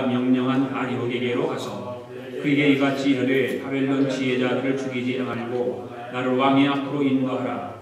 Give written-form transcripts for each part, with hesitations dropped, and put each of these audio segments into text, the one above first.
명령한 아리옥에게로 가서 그에게 이같이 이르되 바벨론 지혜자들을 죽이지 말고 나를 왕의 앞으로 인도하라.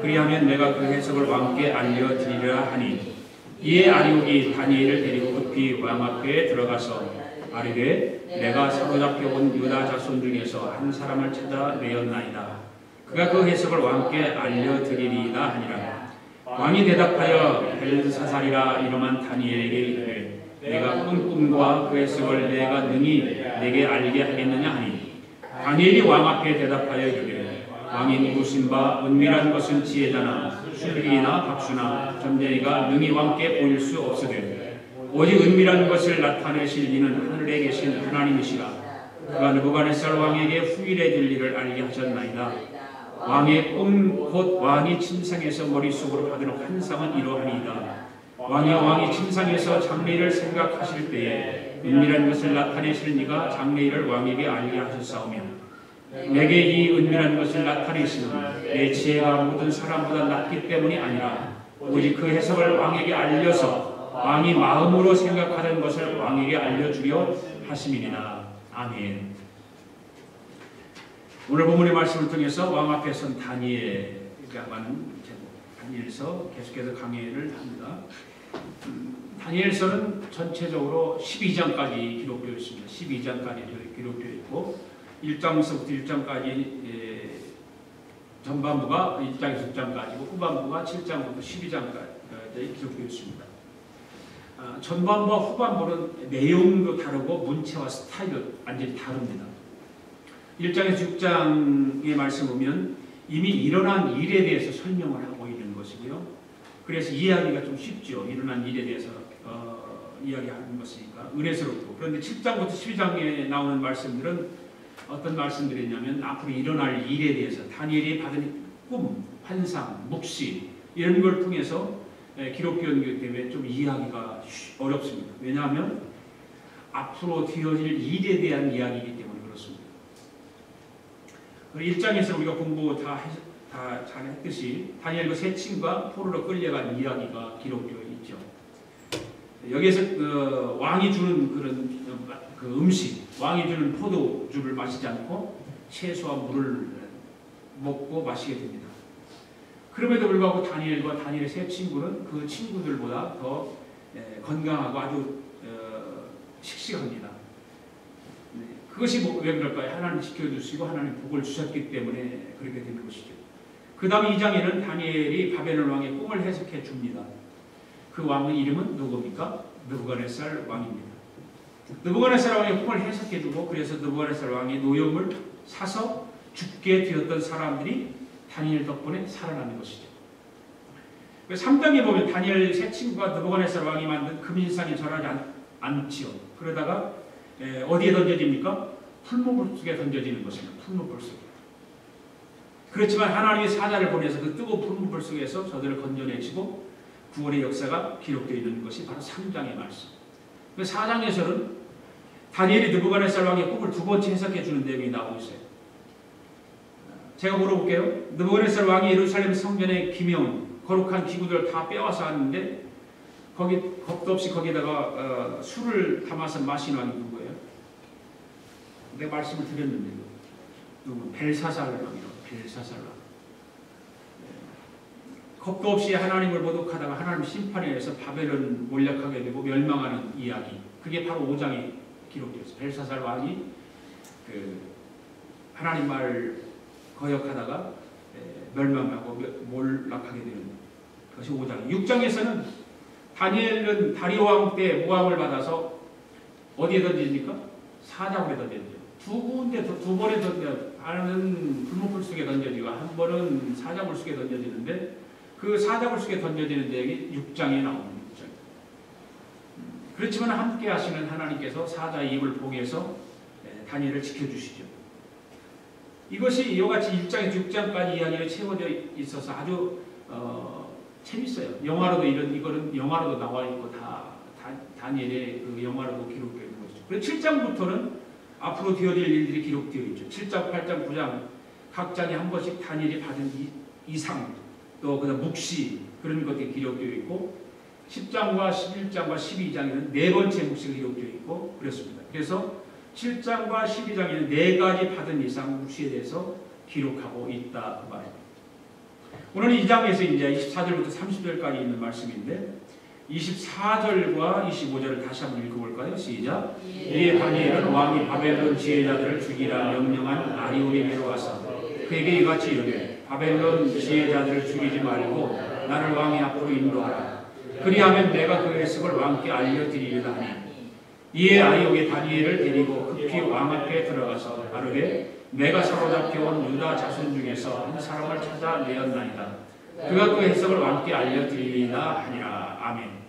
그리하면 내가 그 해석을 왕께 알려드리리라 하니 이에 아리옥이 다니엘을 데리고 급히 왕 앞에 들어가서 아뢰되 내가 사로잡혀 온 유다 자손 중에서 한 사람을 찾아 내었나이다. 그가 그 해석을 왕께 알려드리리이다 하니라. 왕이 대답하여 벨사살이라 이름한 다니엘에게 이르되 내가 꾼 꿈과 그 해석을 내가 능히 내게 알게 하겠느냐 하니 다니엘이 왕 앞에 대답하여 이르되 왕이 누구신 바 은밀한 것은 지혜자나 술리나 박수나 점쟁이가 능히 왕께 보일 수 없으되 오직 은밀한 것을 나타내실 이는 하늘에 계신 하나님이시라. 그가 느부갓네살 왕에게 후일에 될 일을 알게 하셨나이다. 왕의 꿈 곧 왕이 침상에서 머릿속으로 받은 환상은 이러하니이다. 왕이 침상에서 장래일을 생각하실 때에 은밀한 것을 나타내실 네가 장래일을 왕에게 알게 하셨사오며 내게 이 은밀한 것을 나타내시는 내 지혜가 모든 사람보다 낫기 때문이 아니라 오직 그 해석을 왕에게 알려서 왕이 마음으로 생각하는 것을 왕에게 알려주려 하심이니라. 아멘. 오늘 본문의 말씀을 통해서 왕 앞에 선 다니엘이라는 제목, 다니엘서 계속해서 강해를 합니다. 다니엘서는 전체적으로 12장까지 기록되어 있습니다. 12장까지 기록되어 있고 1장서부터 1장까지 전반부가 1장에서 6장까지고 후반부가 7장부터 12장까지 기록되어 있습니다. 전반부와 후반부는 내용도 다르고 문체와 스타일도 완전히 다릅니다. 1장에서 6장의 말씀 보면 이미 일어난 일에 대해서 설명을 하고 있는 것이고요. 그래서 이해하기가 좀 쉽죠. 일어난 일에 대해서 이야기하는 것이니까 은혜스럽고. 그런데 7장부터 12장에 나오는 말씀들은 어떤 말씀들이냐면 앞으로 일어날 일에 대해서 다니엘이 받은 꿈, 환상, 묵시 이런 걸 통해서 기록되어 있기 때문에 좀 이해하기가 어렵습니다. 왜냐하면 앞으로 되어질 일에 대한 이야기이기 때문에 그렇습니다. 1장에서 우리가 공부 다 잘 했듯이 다니엘과 세 친구가 포로로 끌려간 이야기가 기록되어 있죠. 여기에서 왕이 주는 그런 음식, 왕이 주는 포도주를 마시지 않고 채소와 물을 먹고 마시게 됩니다. 그럼에도 불구하고 다니엘과 다니엘의 세 친구는 그 친구들보다 더 건강하고 아주 씩씩합니다. 그것이 왜 그럴까요? 하나님 지켜주시고 하나님 복을 주셨기 때문에 그렇게 되는 것이죠. 그 다음 2장에는 다니엘이 바벨론 왕의 꿈을 해석해 줍니다. 그 왕의 이름은 누굽니까? 느부갓네살 왕입니다. 느부갓네살 왕의 꿈을 해석해 주고 그래서 느부갓네살 왕의 노염을 사서 죽게 되었던 사람들이 다니엘 덕분에 살아나는 것이죠. 3장에 보면 다니엘 세 친구가 느부갓네살 왕이 만든 금인상에 절하지 않지요. 그러다가 어디에 던져집니까? 풀무불 속에 던져지는 것입니다. 풀무불 속에. 그렇지만 하나님의 사자를 보내서 그 뜨거운 풀무불 속에서 저들을 건져내시고 구원의 역사가 기록되어 있는 것이 바로 3장의 말씀. 4장에서는 다니엘이 느부갓네살 왕의 꿈을 두 번째 해석해 주는 내용이 나오고 있어요. 제가 물어볼게요. 느부갓네살 왕이 예루살렘 성전의 기명, 거룩한 기구들을 다 빼앗아 왔는데 거기 겁도 없이 거기다가 술을 담아서 마신 왕이 누구예요? 내가 말씀을 드렸는데 누구? 벨사살 왕이라고. 벨사살 왕. 겁도 없이 하나님을 모독하다가 하나님 심판에 의해서 바벨론 몰락하게 되고 멸망하는 이야기. 그게 바로 5장에 기록되어 있어요. 벨사살 왕이 하나님 말을 거역하다가 멸망하고 몰락하게 되는 것이 5장. 6장에서는 다니엘은 다리오 왕 때 모함을 받아서 어디에 던집니까? 사자굴에 던져지죠. 두 번에 던져. 하나는 불문불 속에 던져지고 한 번은 사자굴 속에 던져지는데 그 사자굴 속에 던져지는 내용이 6장에 나옵니다. 6장. 그렇지만 함께 하시는 하나님께서 사자의 입을 봉해서 다니엘을 지켜주시죠. 이것이 이와 같이 1장에서 6장까지 이야기가 채워져 있어서 아주 재밌어요. 영화로도 이거는 영화로도 나와 있고 다니엘의 그 영화로도 기록되어 있는 것이죠. 그리고 7장부터는 앞으로 되어질 일들이 기록되어 있죠. 7장, 8장, 9장 각 장에 한 번씩 다니엘이 받은 이상 또 그다음 묵시 그런 것들이 기록되어 있고 10장과 11장과 12장에는 네 번째 묵시가 기록되어 있고 그렇습니다. 그래서 7장과 12장에는 네 가지 받은 이상 묵시에 대해서 기록하고 있다 그 말입니다. 오늘 이 장에서 이제 24절부터 30절까지 있는 말씀인데 24절과 25절을 다시 한번 읽어볼까요? 시작. 이에 다니엘은 왕이 바벨론 지혜자들을 죽이라 명령한 아리오에게로 와서 그에게 이같이 이르되 바벨론 지혜자들을 죽이지 말고 나를 왕의 앞으로 인도하라. 그리하면 내가 그 해석을 왕께 알려드리리라 하니 이에 아리오게 다니엘을 데리고 급히 왕 앞에 들어가서 아르되 내가 사로잡혀온 유다 자손 중에서 한 사람을 찾아 내었나이다. 그가 그 해석을 왕께 알려드리리라 하니라. 아멘.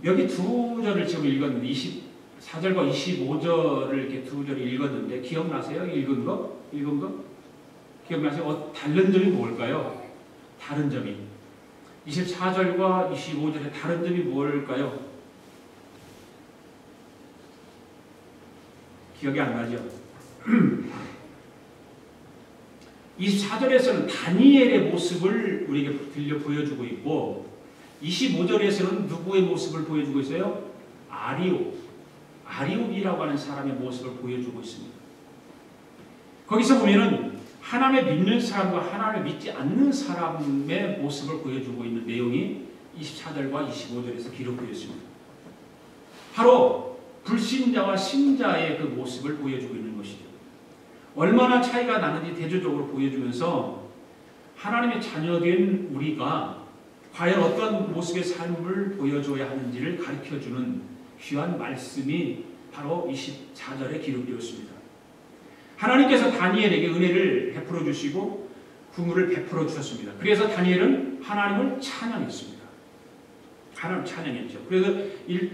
여기 두 절을 지금 읽었는데 24절과 25절을 이렇게 두 절을 읽었는데 기억나세요? 읽은 거? 기억나세요? 다른 점이 뭘까요? 다른 점이 24절과 25절의 다른 점이 뭘까요? 기억이 안 나죠? 24절에서는 다니엘의 모습을 우리에게 들려 보여주고 있고 25절에서는 누구의 모습을 보여주고 있어요? 아리옥이라고 하는 사람의 모습을 보여주고 있습니다. 거기서 보면은 하나님을 믿는 사람과 하나님을 믿지 않는 사람의 모습을 보여주고 있는 내용이 24절과 25절에서 기록되어 있습니다. 바로 불신자와 신자의 그 모습을 보여주고 있는 것이죠. 얼마나 차이가 나는지 대조적으로 보여주면서 하나님의 자녀된 우리가 과연 어떤 모습의 삶을 보여줘야 하는지를 가르쳐주는 귀한 말씀이 바로 24절에 기록되었습니다. 하나님께서 다니엘에게 은혜를 베풀어 주시고 구물을 베풀어 주셨습니다. 그래서 다니엘은 하나님을 찬양했습니다. 하나님을 찬양했죠. 그래서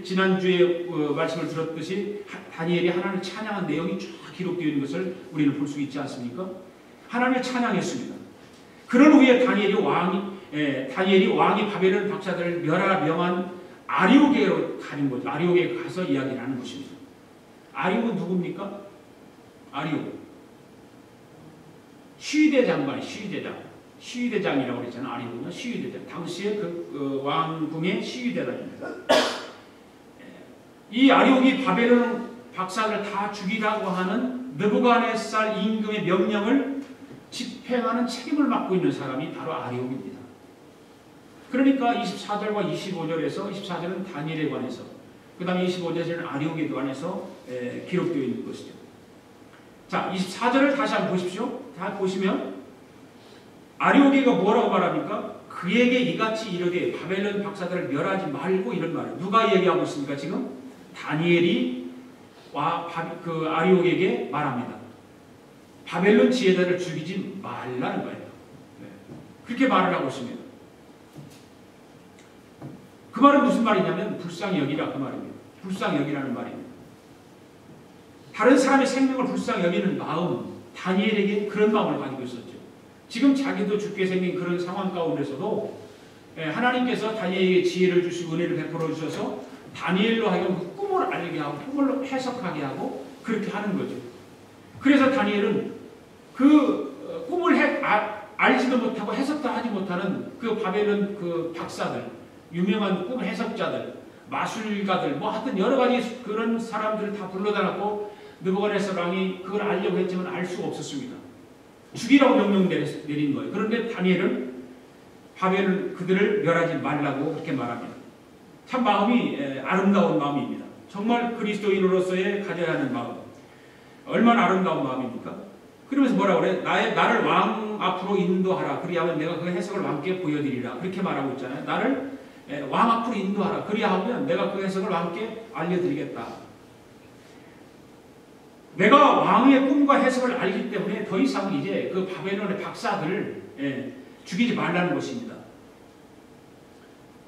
지난주에 말씀을 들었듯이 다니엘이 하나님을 찬양한 내용이 쭉 기록되어 있는 것을 우리는 볼 수 있지 않습니까? 하나님을 찬양했습니다. 그런 후에 다니엘이 왕이 바벨론 박사들을 명한 아리오게로 가는 거죠. 아리오게에 가서 이야기를 하는 것입니다. 아리오는 누굽니까? 아리오. 시위대장이라고 그랬잖아요. 아리오는 시위대장. 당시에 그 왕궁의 시위대장입니다. 이 아리오기 바벨론 박사를 다 죽이라고 하는 느부갓네살 임금의 명령을 집행하는 책임을 맡고 있는 사람이 바로 아리옥입니다. 그러니까 24절과 25절에서 24절은 다니엘에 관해서 그 다음에 25절에는 아리옥에 관해서 기록되어 있는 것이죠. 자, 24절을 다시 한번 보십시오. 다 보시면 아리옥이가 뭐라고 말합니까? 그에게 이같이 이르되 바벨론 박사들을 멸하지 말고 이런 말을 누가 얘기하고 있습니까? 지금 다니엘이 그 아리옥에게 말합니다. 바벨론 지혜자를 죽이지 말라는 거예요. 그렇게 말을 하고 있습니다. 그 말은 무슨 말이냐면 불쌍히 여기라 그 말입니다. 불쌍히 여기라는 말입니다. 다른 사람의 생명을 불쌍히 여기는 마음, 다니엘에게 그런 마음을 가지고 있었죠. 지금 자기도 죽게 생긴 그런 상황 가운데서도 하나님께서 다니엘에게 지혜를 주시고 은혜를 베풀어 주셔서 다니엘로 하여금 그 꿈을 알게 하고 꿈을 해석하게 하고 그렇게 하는 거죠. 그래서 다니엘은 그 꿈을 알지도 못하고 해석도 하지 못하는 그 바벨론 그 박사들, 유명한 꿈 해석자들, 마술가들, 뭐 하여튼 여러 가지 그런 사람들을 다 불러다놨고 느부갓네살 왕이 그걸 알려고 했지만 알 수가 없었습니다. 죽이라고 명령 내린 거예요. 그런데 다니엘은 바벨론 그들을 멸하지 말라고 그렇게 말합니다. 참 마음이 아름다운 마음입니다. 정말 그리스도인으로서의 가져야 하는 마음. 얼마나 아름다운 마음입니까? 그러면서 뭐라고 그래? 나를 왕 앞으로 인도하라. 그리하면 내가 그 해석을 왕께 보여드리라. 그렇게 말하고 있잖아요. 나를 왕 앞으로 인도하라. 그리하면 내가 그 해석을 왕께 알려드리겠다. 내가 왕의 꿈과 해석을 알기 때문에 더 이상 이제 그 바벨론의 박사들을 죽이지 말라는 것입니다.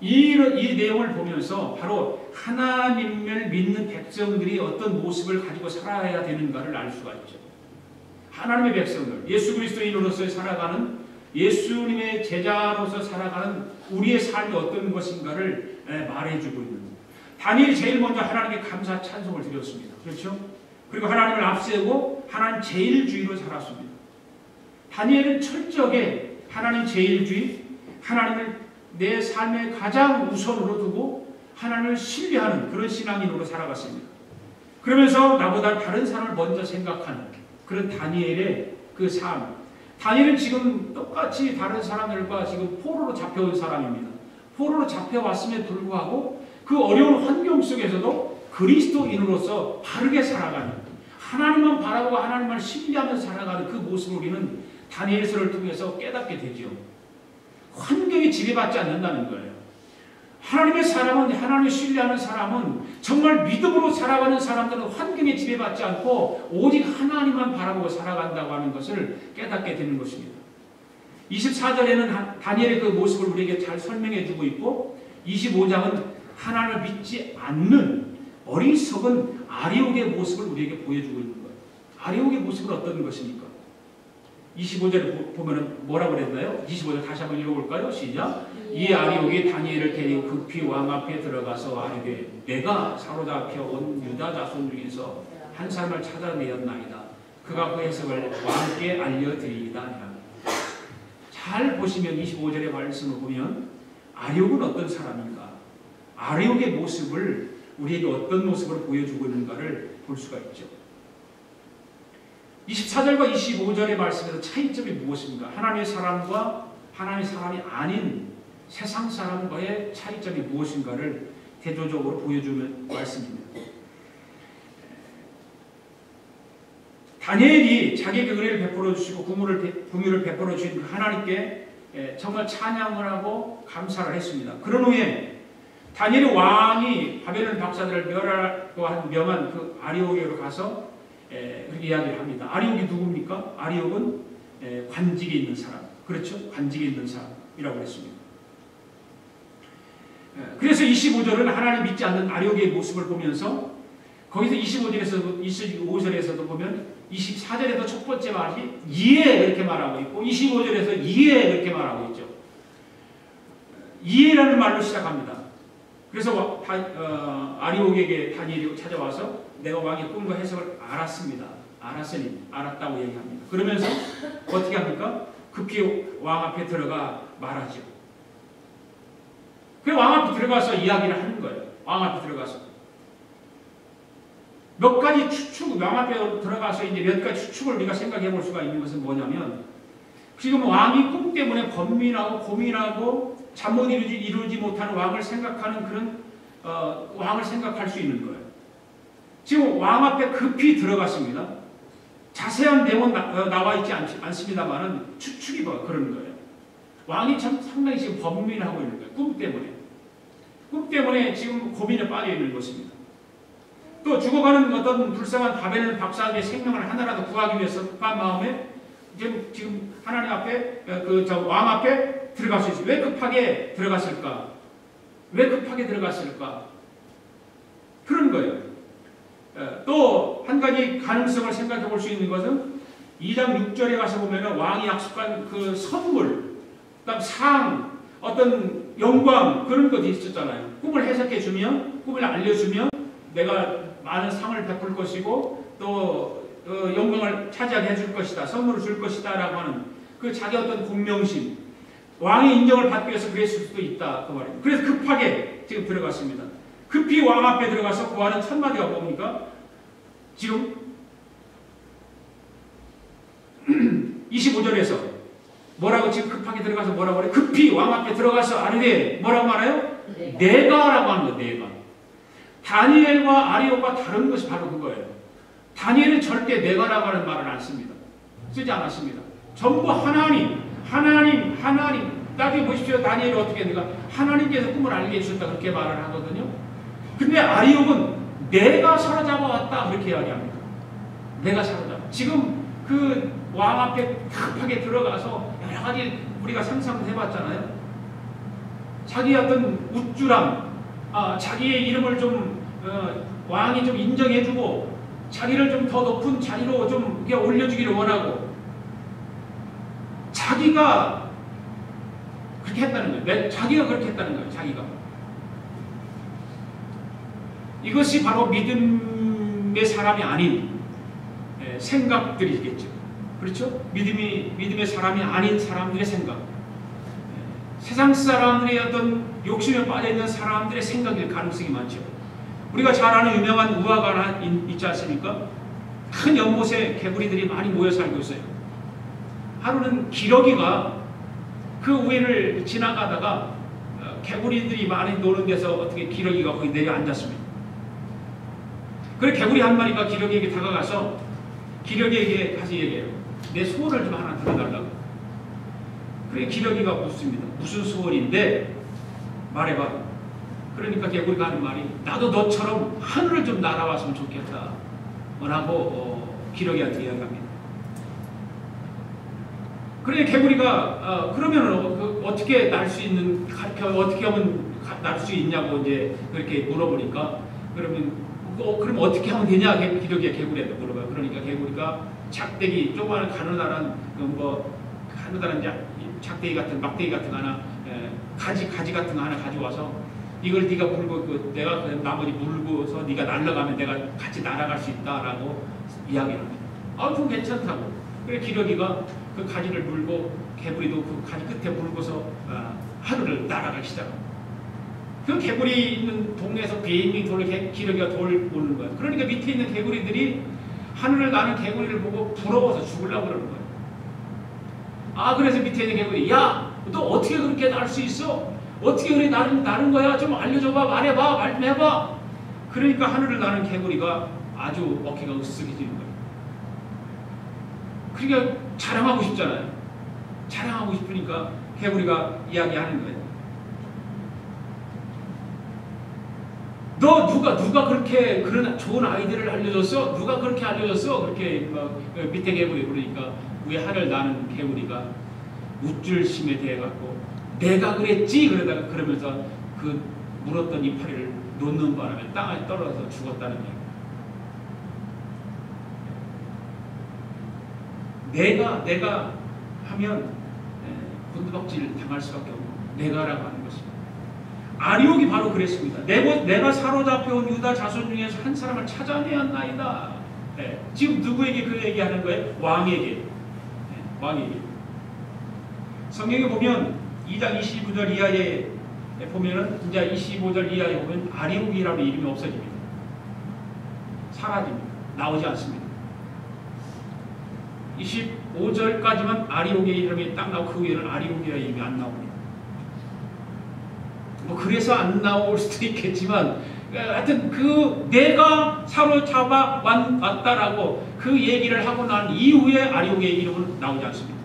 이 내용을 보면서 바로 하나님을 믿는 백성들이 어떤 모습을 가지고 살아야 되는가를 알 수가 있죠. 하나님의 백성들, 예수 그리스도인으로서 살아가는 예수님의 제자로서 살아가는 우리의 삶이 어떤 것인가를 말해주고 있는 다니엘이 제일 먼저 하나님께 감사 찬송을 드렸습니다. 그렇죠? 그리고 하나님을 앞세우고 하나님 제일주의로 살았습니다. 다니엘은 철저하게 하나님 제일주의, 하나님을 내 삶의 가장 우선으로 두고 하나님을 신뢰하는 그런 신앙인으로 살아갔습니다. 그러면서 나보다 다른 사람을 먼저 생각하는 그런 다니엘의 그 삶. 다니엘은 지금 똑같이 다른 사람들과 지금 포로로 잡혀온 사람입니다. 포로로 잡혀왔음에 불구하고 그 어려운 환경 속에서도 그리스도인으로서 바르게 살아가는, 하나님만 바라보고 하나님만 신뢰하면서 살아가는 그 모습을 우리는 다니엘서를 통해서 깨닫게 되죠. 환경에 지배받지 않는다는 거예요. 하나님의 사람은, 하나님을 신뢰하는 사람은, 정말 믿음으로 살아가는 사람들은 환경에 지배받지 않고 오직 하나님만 바라보고 살아간다고 하는 것을 깨닫게 되는 것입니다. 24절에는 다니엘의 그 모습을 우리에게 잘 설명해 주고 있고, 25장은 하나님을 믿지 않는 어리석은 아리옥의 모습을 우리에게 보여주고 있는 거예요. 아리옥의 모습은 어떤 것입니까? 25절에 보면 뭐라고 그랬나요? 25절 다시 한번 읽어볼까요? 시작. 이 아리옥이 다니엘을 데리고 급히 왕 앞에 들어가서 아뢰되 내가 사로잡혀 온 유다 자손 중에서 한 사람을 찾아내었나이다. 그가 그 해석을 왕께 알려드리이다. 잘 보시면 25절의 말씀을 보면 아리옥은 어떤 사람인가? 아리옥의 모습을 우리에게 어떤 모습을 보여주고 있는가를 볼 수가 있죠. 24절과 25절의 말씀에서 차이점이 무엇입니까? 하나님의 사람과 하나님의 사람이 아닌 세상 사람과의 차이점이 무엇인가를 대조적으로 보여주는 말씀입니다. 다니엘이 자기에게 은혜를 베풀어 주시고 긍휼을 베풀어 주신 하나님께 정말 찬양을 하고 감사를 했습니다. 그런 후에 다니엘이 왕이 바벨론 박사들을 멸하라고 한 명한 그 아리옥으로 가서 그렇게 이야기를 합니다. 아리옥이 누굽니까? 아리옥은 관직에 있는 사람. 그렇죠? 관직에 있는 사람이라고 했습니다. 그래서 25절은 하나님 믿지 않는 아리옥의 모습을 보면서 거기서 25절에서도 보면 24절에도 첫 번째 말이 이에 그렇게 말하고 있고 25절에서 이에 그렇게 말하고 있죠. 이에라는 말로 시작합니다. 그래서 아리옥에게 다니엘이 찾아와서 내가 왕의 꿈과 해석을 알았습니다. 알았다고 얘기합니다. 그러면서 어떻게 합니까? 급히 왕 앞에 들어가 말하죠. 그 왕 앞에 들어가서 이야기를 하는 거예요. 왕 앞에 들어가서 몇 가지 추측, 왕 앞에 들어가서 이제 몇 가지 추측을 우리가 생각해 볼 수가 있는 것은 뭐냐면, 지금 왕이 꿈 때문에 번민하고 고민하고 잠 못 이루지 못하는 왕을 생각하는 그런 왕을 생각할 수 있는 거예요. 지금 왕 앞에 급히 들어갔습니다. 자세한 내용은 나와 있지 않습니다만은 추측이 그런 거예요. 왕이 참 상당히 지금 번민하고 있는 거예요. 꿈 때문에 지금 고민에 빠져 있는 것입니다. 또 죽어가는 어떤 불쌍한 바벨론 박사의 생명을 하나라도 구하기 위해서 급한 마음에 지금 하나님 앞에 왕 앞에 들어갈 수 있어요. 왜 급하게 들어갔을까? 그런 거예요. 또 한 가지 가능성을 생각해 볼 수 있는 것은 2장 6절에 가서 보면 왕이 약속한 그 선물, 그다음 상, 어떤 영광 그런 것이 있었잖아요. 꿈을 해석해 주면, 꿈을 알려주면 내가 많은 상을 베풀 것이고 또 영광을 차지하게 해줄 것이다, 선물을 줄 것이다 라고 하는 그 자기 어떤 공명심, 왕의 인정을 받기 위해서 그랬을 수도 있다 그 말이에요. 그래서 급하게 지금 들어갔습니다. 급히 왕 앞에 들어가서 구하는 첫 마디가 뭡니까? 지금 25절에서 뭐라고 지금 급하게 들어가서 뭐라고 그래? 급히 왕 앞에 들어가서 아뢰되 뭐라고 말해요? 내가라고 하는 거예요. 내가. 다니엘과 아리옥과 다른 것이 바로 그거예요. 다니엘은 절대 내가라고 하는 말을 안 씁니다. 쓰지 않았습니다. 전부 하나님. 나중에 보십시오. 다니엘이 어떻게 했는가? 하나님께서 꿈을 알게 해주셨다 그렇게 말을 하거든요. 근데 아리옥은 내가 사로잡아왔다 그렇게 이야기합니다. 내가 사로잡아. 지금 그 왕 앞에 급하게 들어가서 여러 가지 우리가 상상을 해봤잖아요. 자기 어떤 우쭐함, 자기의 이름을 좀 왕이 좀 인정해주고 자기를 좀 더 높은 자리로 좀 올려주기를 원하고 자기가 그렇게 했다는 거예요. 자기가 그렇게 했다는 거예요. 자기가. 이것이 바로 믿음의 사람이 아닌 생각들이겠죠. 그렇죠? 믿음의 사람이 아닌 사람들의 세상 사람들의 어떤 욕심에 빠져있는 사람들의 생각일 가능성이 많죠. 우리가 잘 아는 유명한 우화가 하나 있지 않습니까? 큰 연못에 개구리들이 많이 모여 살고 있어요. 하루는 기러기가 그 우회를 지나가다가 개구리들이 많이 노는 데서 어떻게 기러기가 거기 내려 앉았습니다. 그래 개구리 한 마리가 기러기에게 다가가서 기러기에게 가서 얘기해요. 내 소원을 좀 하나 들어달라고. 그래 기러기가 묻습니다. 무슨 소원인데 말해봐. 그러니까 개구리가 하는 말이 나도 너처럼 하늘을 좀 날아왔으면 좋겠다 라고 기러기한테 이야기합니다. 그래 개구리가 그러면 어떻게 날 수 있는 어떻게 하면 날 수 있냐고 이제 그렇게 물어보니까 그러면 그럼 어떻게 하면 되냐 기러기가 개구리한테 물어봐요. 그러니까 개구리가 작대기 조그마한 가느다란 가느다란 작대기 같은 막대기 같은 거 하나 가지 같은 거 하나 가져와서 이걸 네가 물고 내가 나머지 물고서 네가 날아가면 내가 같이 날아갈 수 있다라고 이야기를 합니다. 그럼 괜찮다고. 그래 기러기가 그 가지를 물고 개구리도 그 가지 끝에 물고서 하늘을 날아가기 시작합니다. 그 개구리 있는 동네에서 비행기 기러기가 돌보는 거예요. 그러니까 밑에 있는 개구리들이 하늘을 나는 개구리를 보고 부러워서 죽으려고 그러는 거예요. 그래서 밑에 있는 개구리, 야, 너 어떻게 그렇게 날 수 있어? 어떻게 그래 나는 거야? 좀 알려줘봐, 말해봐, 말 좀 해봐. 그러니까 하늘을 나는 개구리가 아주 어깨가 으쓱해지는 거예요. 그러니까 자랑하고 싶잖아요. 자랑하고 싶으니까 개구리가 이야기하는 거예요. 너 누가 그렇게 그런 좋은 아이디어를 알려줬어? 누가 그렇게 알려줬어? 그렇게 밑에 개구리 그러니까 위에 하늘 나는 개구리가 우쭐심에 대해 갖고 내가 그랬지 그러면서 그 물었던 이파리를 놓는 바람에 땅에 떨어져서 죽었다는 얘기예요. 내가 하면 곤두박질 당할 수밖에 없고 내가라고 하는 것입니다. 아리옥이 바로 그랬습니다. 내가 사로잡혀온 유다 자손 중에서 한 사람을 찾아내야 한나이다. 지금 누구에게 그 얘기하는 거예요? 왕에게. 왕에게. 성경에 보면 2장 29절 이하에 보면은 이제 25절 이하에 보면 아리옥이라는 이름이 없어집니다. 사라집니다. 나오지 않습니다. 25절까지만 아리옥의 이름이 딱 나오고 그 위에는 아리옥이라는 이름이 안 나옵니다. 그래서 안 나올 수도 있겠지만 하여튼 내가 사로잡아 왔다라고 그 얘기를 하고 난 이후에 아리옥의 이름은 나오지 않습니다.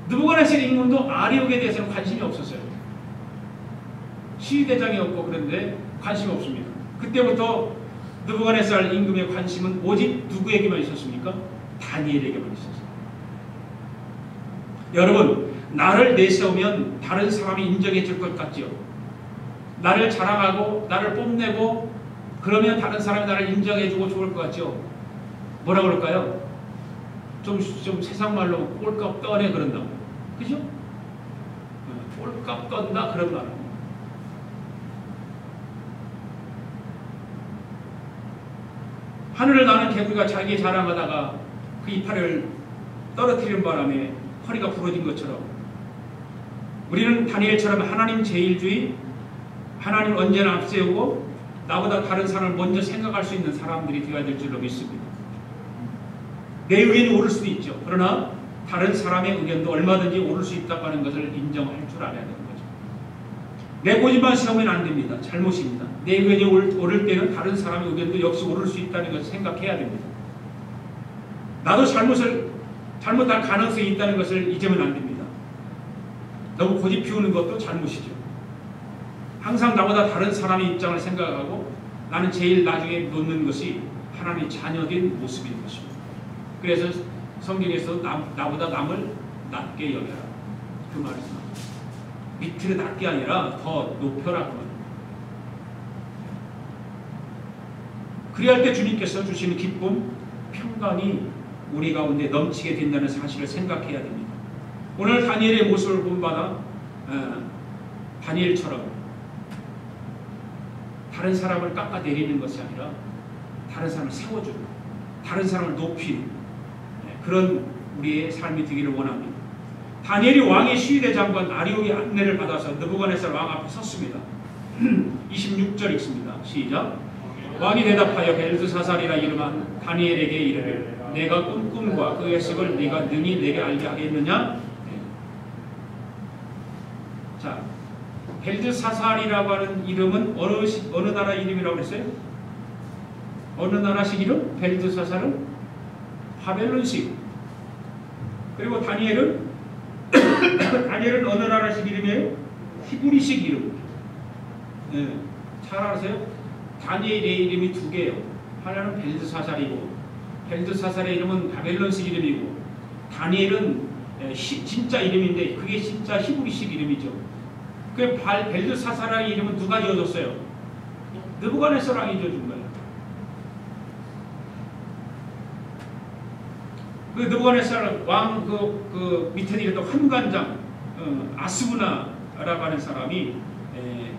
느부갓네살 임금도 아리옥에 대해서는 관심이 없었어요. 시위대장이었고 그런데 관심이 없습니다. 그때부터 느부갓네살 임금의 관심은 오직 누구에게만 있었습니까? 다니엘에게만 있었어요. 여러분, 나를 내세우면 다른 사람이 인정해 줄 것 같지요? 나를 자랑하고 나를 뽐내고 그러면 다른 사람이 나를 인정해 주고 좋을 것 같죠? 뭐라 그럴까요? 좀 세상 말로 꼴값 떠네 그런다고. 그죠? 꼴값 떤다 그런 말. 하늘을 나는 개구리가 자기 자랑하다가 그 이파리를 떨어뜨리는 바람에 허리가 부러진 것처럼 우리는 다니엘처럼 하나님 제일주의, 하나님 언제나 앞세우고 나보다 다른 사람을 먼저 생각할 수 있는 사람들이 되어야 될 줄로 믿습니다. 내 의견이 옳을 수도 있죠. 그러나 다른 사람의 의견도 얼마든지 옳을 수 있다고 하는 것을 인정할 줄 알아야 되는 거죠. 내 고집만 세우면 안 됩니다. 잘못입니다. 내 의견이 옳을 때는 다른 사람의 의견도 역시 옳을 수 있다는 것을 생각해야 됩니다. 나도 잘못할 가능성이 있다는 것을 잊으면 안 됩니다. 너무 고집 피우는 것도 잘못이죠. 항상 나보다 다른 사람의 입장을 생각하고 나는 제일 나중에 놓는 것이 하나님의 자녀된 모습인 것입니다. 그래서 성경에서 나보다 남을 낮게 여겨라. 그 말씀. 밑으로 낮게 아니라 더 높여라. 그 말. 그리할 때 주님께서 주시는 기쁨, 평강이 우리 가운데 넘치게 된다는 사실을 생각해야 됩니다. 오늘 다니엘의 모습을 본받아 다니엘처럼 다른 사람을 깎아내리는 것이 아니라 다른 사람을 세워주고 다른 사람을 높이는 그런 우리의 삶이 되기를 원합니다. 다니엘이 왕의 시위대 장관 아리옥의 안내를 받아서 느부갓네살 왕 앞에 섰습니다. 26절 읽습니다. 시작. 왕이 대답하여 벨드사살이라 이름한 다니엘에게 이르되 내가 꾼 꿈과 그 해석을 네가 능히 내게 알게 하겠느냐? 자, 벨드사살이라고 하는 이름은 어느 나라 이름이라고 했어요? 어느 나라식 이름? 벨드사살은 바벨론식. 그리고 다니엘은 다니엘은 어느 나라식 이름이에요? 히브리식 이름. 네, 잘 아세요? 다니엘의 이름이 두 개예요. 하나는 벨드사살이고, 벨드사살의 이름은 바벨론식 이름이고, 다니엘은 진짜 이름인데 그게 진짜 히브리식 이름이죠. 그 벨드사살의 이름은 누가 지어줬어요? 느부갓네살 왕이 지어준 거예요. 그 느부갓네살 왕 그 밑에 있던 환관장 아스부나라고 하는 사람이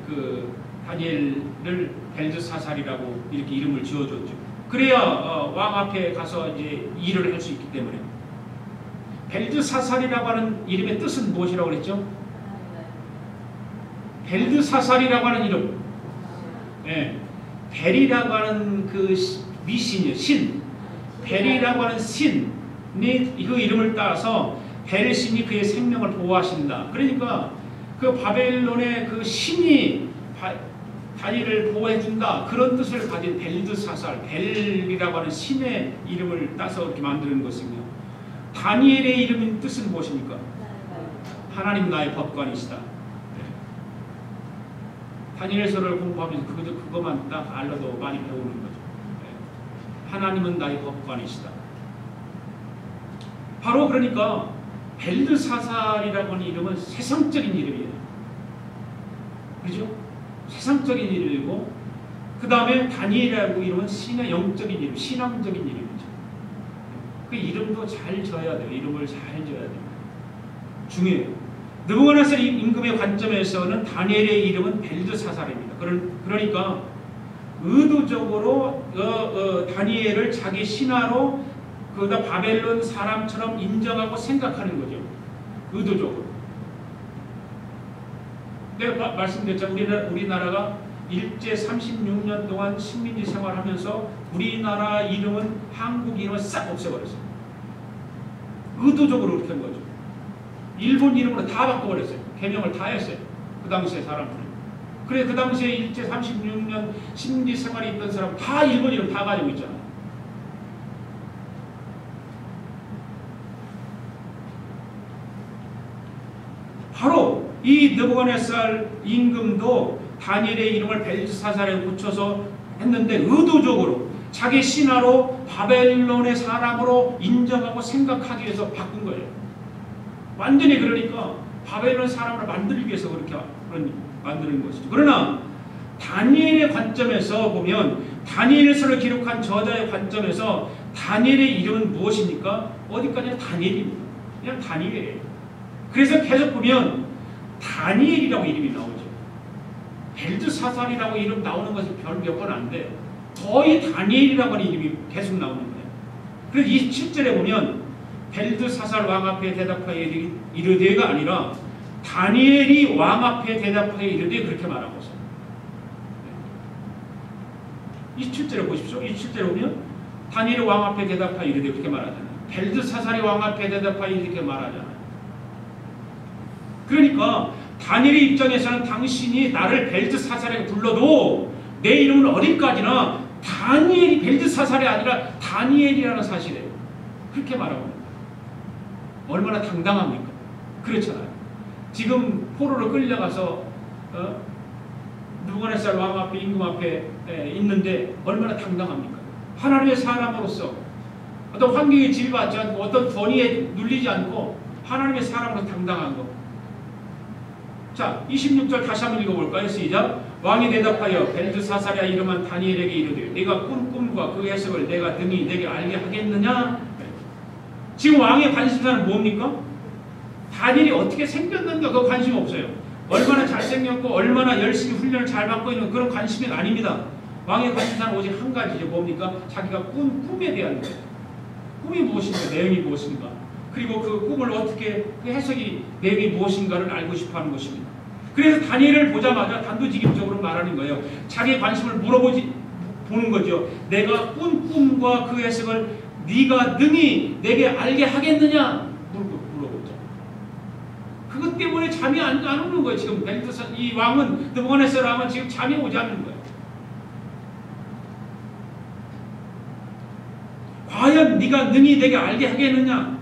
그 다니엘을 벨드사살이라고 이렇게 이름을 지어줬죠. 그래야 왕 앞에 가서 이제 일을 할 수 있기 때문에. 벨드사살이라고 하는 이름의 뜻은 무엇이라고 그랬죠? 벨드사살이라고 하는 이름, 벨이라고 하는 그 미신이에요. 신. 벨이라고 하는 신이 그 이름을 따서 벨신이 그의 생명을 보호하신다. 그러니까 그 바벨론의 그 신이 다니엘을 보호해준다. 그런 뜻을 가진 벨드사살, 벨이라고 하는 신의 이름을 따서 이렇게 만드는 것이며, 다니엘의 이름인 뜻은 무엇입니까? 하나님 나의 법관이시다. 다니엘서를 공부하면서 그것만 딱 알아도 많이 배우는 거죠. 하나님은 나의 법관이시다. 바로 그러니까 벨드사살이라고 하는 이름은 세상적인 이름이에요. 그죠? 세상적인 이름이고, 그 다음에 다니엘이라고 이름은 신의 영적인 이름, 신앙적인 이름이죠. 그 이름도 잘 지어야 돼요. 이름을 잘 지어야 돼요. 중요해요. 느부갓네살 임금의 관점에서는 다니엘의 이름은 벨드사살입니다. 그러니까 의도적으로 다니엘을 자기 신하로 그다 바벨론 사람처럼 인정하고 생각하는 거죠. 의도적으로. 내가 말씀드렸잖아요. 우리나라가 일제 36년 동안 식민지 생활하면서 우리나라 이름은 한국 이름을 싹 없애버렸어요. 의도적으로 그렇게 한 거죠. 일본 이름으로 다 바꿔버렸어요. 개명을 다 했어요. 그 당시에 사람들은. 그래 그 당시에 일제 36년 식민지 생활에 있던 사람 다 일본 이름 다 가지고 있잖아요. 바로 이 느부갓네살 임금도 다니엘의 이름을 벨드사살에 붙여서 했는데 의도적으로 자기 신하로 바벨론의 사람으로 인정하고 생각하기 위해서 바꾼 거예요. 완전히 그러니까 바벨론 사람을 만들기 위해서 그렇게 만드는 것이죠. 그러나 다니엘의 관점에서 보면, 다니엘서를 기록한 저자의 관점에서 다니엘의 이름은 무엇입니까? 어디까지나 다니엘입니다. 그냥 다니엘이에요. 그래서 계속 보면 다니엘이라고 이름이 나오죠. 벨드사살이라고 이름 나오는 것이 별 몇 번 안 돼요. 거의 다니엘이라고 하는 이름이 계속 나오는 거예요. 그래서 27절에 보면 벨드사살 왕 앞에 대답하여 이르되가 아니라 다니엘이 왕 앞에 대답하여 이르되 그렇게 말하고 있어요. 27절에 보십시오. 27절에 보면 다니엘이 왕 앞에 대답하여 이르되 그렇게 말하잖아요. 벨드사살이 왕 앞에 대답하여 이렇게 말하잖아요. 그러니까 다니엘의 입장에서는 당신이 나를 벨드사살이라고 불러도 내 이름은 어디까지나 다니엘이 벨드사살이 아니라 다니엘이라는 사실이에요. 그렇게 말하고 있는 거예요. 얼마나 당당합니까? 그렇잖아요. 지금 포로로 끌려가서 느부갓네살 왕 앞에, 임금 앞에 있는데 얼마나 당당합니까? 하나님의 사람으로서 어떤 환경에 지배받지 않고 어떤 권위에 눌리지 않고 하나님의 사람으로 당당한 거. 자, 26절 다시 한번 읽어볼까요? 시작. 왕이 대답하여 벨드사살이라 이름한 다니엘에게 이르되 네가 꾼 꿈과 그 해석을 내가 능히 내게 알게 하겠느냐? 지금 왕의 관심사는 뭡니까? 다니엘이 어떻게 생겼는가 그 관심이 없어요. 얼마나 잘생겼고 얼마나 열심히 훈련을 잘 받고 있는 그런 관심이 아닙니다. 왕의 관심사는 오직 한 가지죠. 뭡니까? 자기가 꾼 꿈에 대한 거예요. 꿈이 무엇인가? 내용이 무엇인가? 그리고 그 꿈을 어떻게 그 해석이 내용이 무엇인가를 알고 싶어하는 것입니다. 그래서 다니엘을 보자마자 단도직입적으로 말하는 거예요. 자기의 관심을 보는 거죠. 내가 꾼 꿈과 그 해석을 네가 능히 내게 알게 하겠느냐 물어보죠. 그것 때문에 잠이 안 오는 거예요. 지금 이 왕은 느부갓네살 왕은 지금 잠이 오지 않는 거예요. 과연 네가 능히 내게 알게 하겠느냐?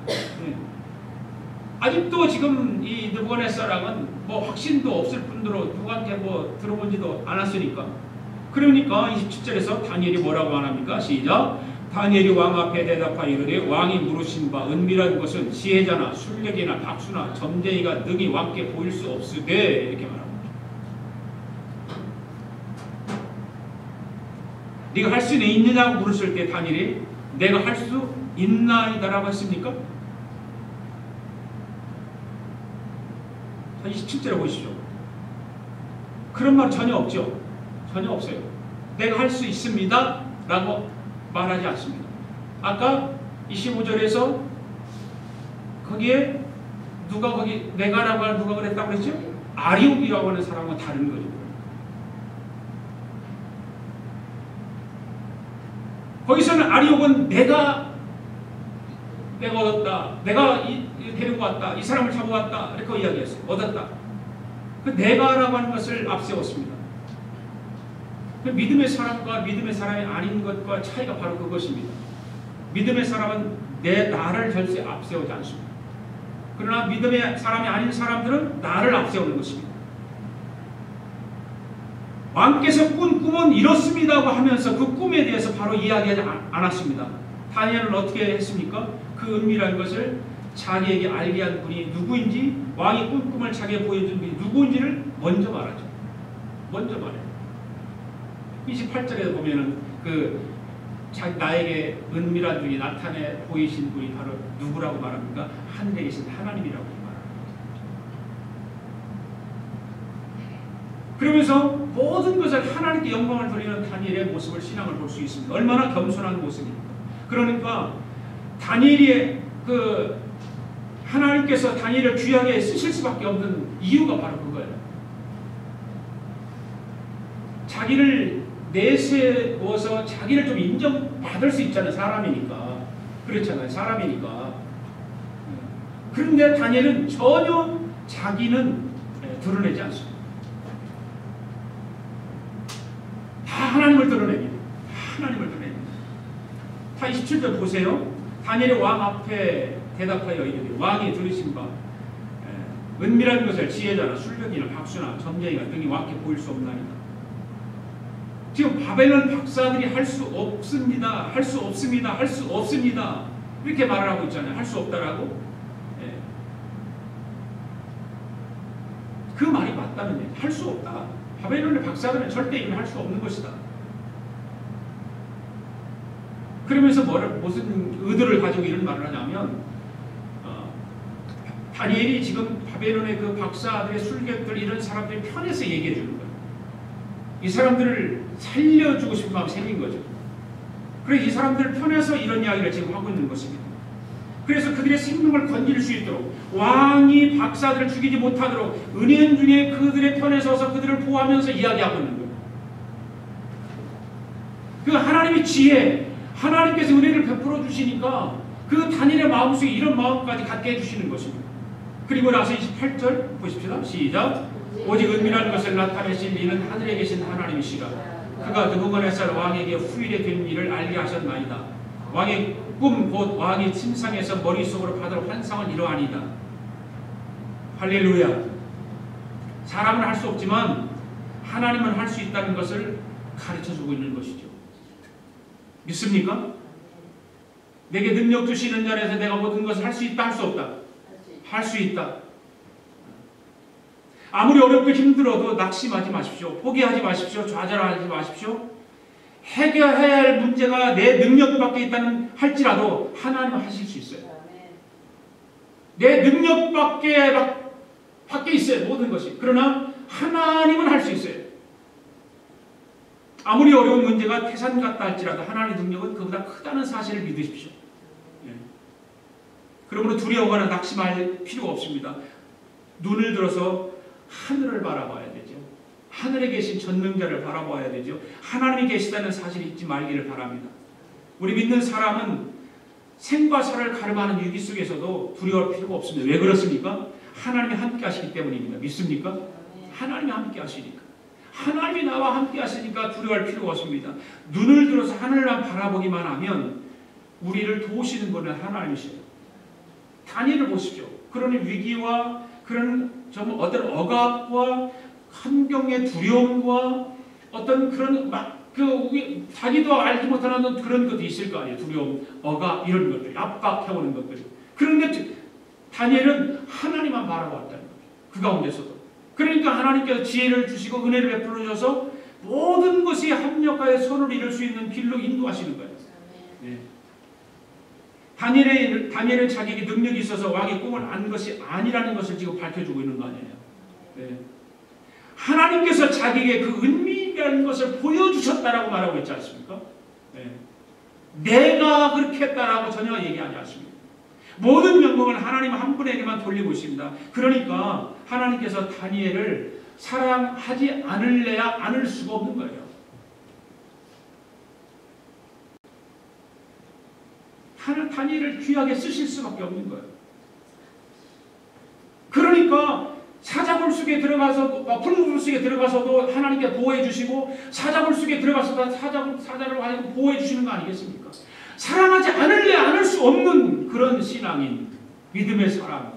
아직도 지금 이 느부갓네살 왕은 뭐 확신도 없을 뿐더러 누구한테 뭐 들어본지도 않았으니까. 그러니까 27절에서 다니엘이 뭐라고 말합니까? 시작. 다니엘이 왕 앞에 대답하여 이르되 왕이 물으신 바 은밀한 것은 지혜자나 술력이나 박수나 점쟁이가 능히 왕께 보일 수 없으되 이렇게 말합니다. 네가 할 수 있느냐고 물었을 때 다니엘이 내가 할 수 있나이다라고 했습니까? 27절에 보시죠. 그런 말 전혀 없죠. 전혀 없어요. 내가 할 수 있습니다 라고 말하지 않습니다. 아까 25절에서 거기에 누가 거기 내가라고 하는 누가 그랬다고 그랬죠? 아리옥이라고 하는 사람과 다른 거죠. 거기서는 아리옥은 내가 얻었다. 내가 데리고 왔다. 이 사람을 잡아왔다. 이렇게 이야기했어요. 얻었다. 그 내가라고 하는 것을 앞세웠습니다. 그 믿음의 사람과 믿음의 사람이 아닌 것과 차이가 바로 그것입니다. 믿음의 사람은 나를 절대 앞세우지 않습니다. 그러나 믿음의 사람이 아닌 사람들은 나를 앞세우는 것입니다. 왕께서 꾼 꿈은 이렇습니다고 하면서 그 꿈에 대해서 바로 이야기하지 않았습니다. 다니엘은 어떻게 했습니까? 그 은밀한 것을 자기에게 알게 한 분이 누구인지, 왕이 꾼 꿈을 자기에게 보여준 분이 누구인지를 먼저 말하죠. 먼저 말해요. 28절에 보면은 나에게 은밀한 중에 나타내 보이신 분이 바로 누구라고 말합니까? 하늘에 계신 하나님이라고 말합니다. 그러면서 모든 것을 하나님께 영광을 돌리는 다니엘의 모습을 신앙을 볼 수 있습니다. 얼마나 겸손한 모습입니까? 그러니까 다니엘이 하나님께서 다니엘을 귀하게 쓰실 수밖에 없는 이유가 바로 그거예요. 자기를 내세워서 자기를 좀 인정받을 수 있잖아요. 사람이니까. 그렇잖아요. 사람이니까. 그런데 다니엘은 전혀 자기는 드러내지 않습니다. 다 하나님을 드러냅니다. 하나님을 드러냅니다. 다 27절 보세요. 다니엘이 왕 앞에 대답하여 이르되 왕이 들으신 바 은밀한 것을 지혜자나 술력이나 박수나 점쟁이가 등이 왕께 보일 수 없나이다. 지금 바벨론 박사들이 할 수 없습니다. 할 수 없습니다. 할 수 없습니다. 이렇게 말을 하고 있잖아요. 할 수 없다라고. 그 말이 맞다는 얘기. 할 수 없다. 바벨론의 박사들은 절대 이건 할 수 없는 것이다. 그러면서 무슨 의도를 가지고 이런 말을 하냐면 다니엘이 지금 바벨론의 그 박사들의 술객들 이런 사람들이 편에서 얘기해 주는 거예요. 이 사람들을 살려주고 싶은 마음이 생긴 거죠. 그래서 이 사람들 편에서 이런 이야기를 지금 하고 있는 것입니다. 그래서 그들의 생명을 건질 수 있도록 왕이 박사들을 죽이지 못하도록 은연중에 그들의 편에 서서 그들을 보호하면서 이야기하고 있는 거예요. 그 하나님의 지혜, 하나님께서 은혜를 베풀어 주시니까 그 다니엘의 마음속에 이런 마음까지 갖게 해주시는 것입니다. 그리고 나서 28절 보십시다. 시작. 오직 은밀한 것을 나타내신 이는 하늘에 계신 하나님이시라. 그가 느부갓네살 왕에게 후일에 된 일을 알게 하셨나이다. 왕의 꿈 곧 왕이 침상에서 머릿속으로 받을 환상은 이러하니이다. 할렐루야. 사람은 할 수 없지만 하나님은 할 수 있다는 것을 가르쳐주고 있는 것이죠. 믿습니까? 내게 능력 주시는 자에서 내가 모든 것을 할 수 있다, 할 수 없다? 할 수 있다. 아무리 어렵고 힘들어도 낙심하지 마십시오. 포기하지 마십시오. 좌절하지 마십시오. 해결해야 할 문제가 내 능력 밖에 있다는 할지라도 하나님은 하실 수 있어요. 내 능력 밖에 있어요. 모든 것이. 그러나 하나님은 할 수 있어요. 아무리 어려운 문제가 태산 같다 할지라도 하나님의 능력은 그보다 크다는 사실을 믿으십시오. 그러므로 두려워하거나 낙심할 필요가 없습니다. 눈을 들어서 하늘을 바라봐야 되죠. 하늘에 계신 전능자를 바라봐야 되죠. 하나님이 계시다는 사실을 잊지 말기를 바랍니다. 우리 믿는 사람은 생과 사를 가름하는 위기 속에서도 두려워할 필요가 없습니다. 왜 그렇습니까? 하나님이 함께 하시기 때문입니다. 믿습니까? 하나님이 함께 하시니까. 하나님이 나와 함께 하시니까 두려워할 필요가 없습니다. 눈을 들어서 하늘만 바라보기만 하면 우리를 도우시는 분은 하나님이시죠. 다니엘을 보십시오. 그런 위기와 그런 어떤 억압과 환경의 두려움과 어떤 그런 자기도 알지 못하는 그런 것도 있을 거 아니에요. 두려움, 억압 이런 것들, 압박해오는 것들. 그런데 다니엘은 하나님만 바라보았다는 거예요. 그 가운데서도. 그러니까 하나님께서 지혜를 주시고 은혜를 베풀어 주셔서 모든 것이 합력하여 선을 이룰 수 있는 길로 인도하시는 거예요. 네. 다니엘은 자기에게 능력이 있어서 왕의 꿈을 안 것이 아니라는 것을 지금 밝혀주고 있는 거 아니에요. 네. 하나님께서 자기에게 그 은밀한 것을 보여주셨다라고 말하고 있지 않습니까? 네. 내가 그렇게 했다라고 전혀 얘기하지 않습니다. 모든 영광을 하나님 한 분에게만 돌리고 있습니다. 그러니까 하나님께서 다니엘을 사랑하지 않을래야 않을 수가 없는 거예요. 다니엘을 귀하게 쓰실 수밖에 없는 거예요. 그러니까 사자굴 속에 들어가서 풀무불 속에 들어가서도 하나님께 보호해 주시고 사자굴 속에 들어가서도 사자를 하나님 보호해 주시는 거 아니겠습니까? 사랑하지 않을래 않을 수 없는 그런 신앙인 믿음의 사람.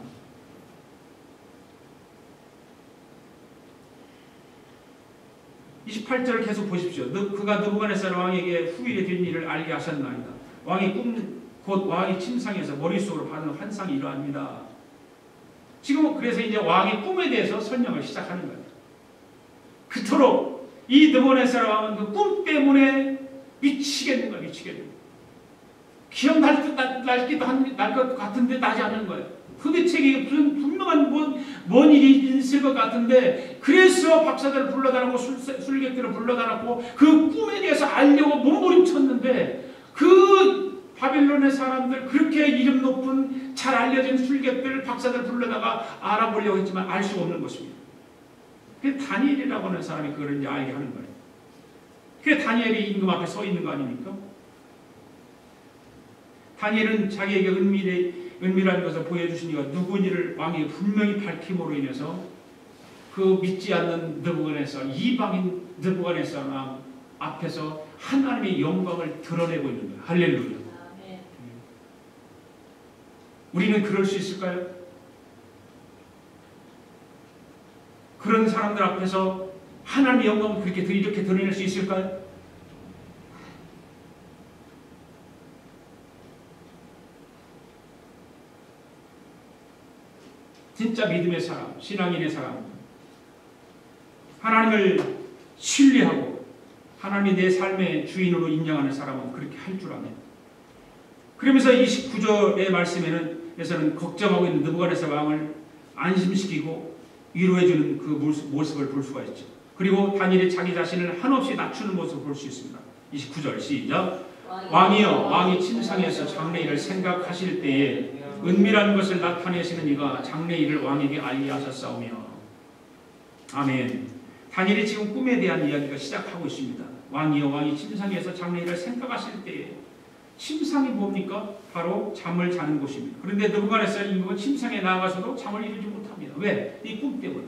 (28절) 계속 보십시오. 그가 느부갓네살 왕에게 후일에 된 일을 알게 하셨나이다. 왕이 곧 왕이 침상에서 머릿속으로 받은 환상이 이러합니다. 지금 그래서 이제 왕의 꿈에 대해서 설명을 시작하는 거예요. 그토록 이 느부갓네살 왕은 그 꿈 때문에 미치겠는 거예요. 미치겠는 거예요. 기억날 것 같은데 나지 않는 거예요. 도대체 이게 무슨 분명한 뭔 일이 있을 것 같은데 그래서 박사들을 불러다놓고 술객들을 불러다놓고 그 꿈에 대해서 알려고 몸부림쳤는데 그 바빌론의 사람들 그렇게 이름 높은 잘 알려진 술객들 박사들 불러다가 알아보려고 했지만 알 수가 없는 것입니다. 그게 다니엘이라고 하는 사람이 그걸 이제 알게 하는 거예요. 그게 다니엘이 임금 앞에 서 있는 거 아닙니까? 다니엘은 자기에게 은밀한 것을 보여주신 이가 누구니를 왕이 분명히 밝힘으로 인해서 그 믿지 않는 느부갓네살 이방인 느부갓네살 왕 앞에서 하나님의 영광을 드러내고 있는 거예요. 할렐루야. 우리는 그럴 수 있을까요? 그런 사람들 앞에서 하나님의 영광을 이렇게 드러낼 수 있을까요? 진짜 믿음의 사람, 신앙인의 사람, 하나님을 신뢰하고 하나님이 내 삶의 주인으로 인정하는 사람은 그렇게 할 줄 압니다. 그러면서 29절의 말씀에서는 걱정하고 있는 느부갓네살 왕을 안심시키고 위로해주는 그 모습을 볼 수가 있죠. 그리고 다니엘이 자기 자신을 한없이 낮추는 모습을 볼 수 있습니다. 29절 시작. 왕이여, 왕이 침상에서 장래일을 생각하실 때에 은밀한 것을 나타내시는 이가 장래일을 왕에게 알게 하셨사오며. 아멘. 다니엘이 지금 꿈에 대한 이야기가 시작하고 있습니다. 왕이여, 왕이 침상에서 장래일을 생각하실 때에 침상이 뭡니까? 바로 잠을 자는 곳입니다. 그런데 느부갓네살 임금은 침상에 나가서도 잠을 이루지 못합니다. 왜? 이 꿈 때문에.